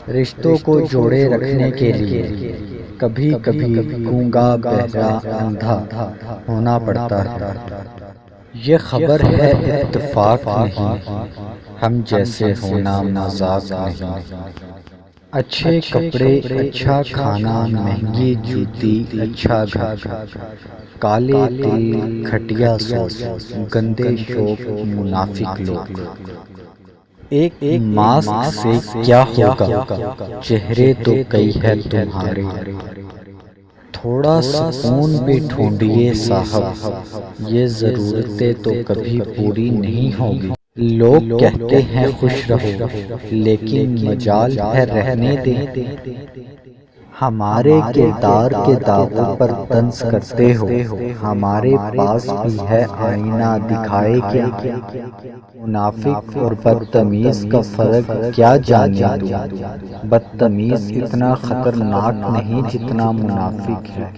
رشتوں کو جوڑے رکھنے کے لیے کبھی کبھی گونگا بہرا اندھا ہونا پڑتا ہے۔ یہ خبر ہے اتفاق نہیں، ہم جیسے ہونا مذاق نہیں۔ اچھے کپڑے، اچھا کھانا، مہنگی جوتی، اچھا گھر، کالے تل، گھٹیا سوچ، گندے شوق، منافق لوگ۔ ایک ماسک سے کیا ہوگا، چہرے تو کئی ہے تمہارے۔ تھوڑا سکون بھی ڈھونڈیے صاحب، یہ ضرورتیں تو کبھی پوری نہیں ہوگی۔ لوگ کہتے ہیں خوش رہو، لیکن مجال ہے رہنے دیں۔ ہمارے کردار کے داغوں پر طنز کرتے ہو، ہمارے پاس بھی ہے آئینہ، دکھائے کیا؟ منافق اور بدتمیز کا فرق کیا جانے تم؟ بدتمیز اتنا خطرناک نہیں جتنا منافق ہے۔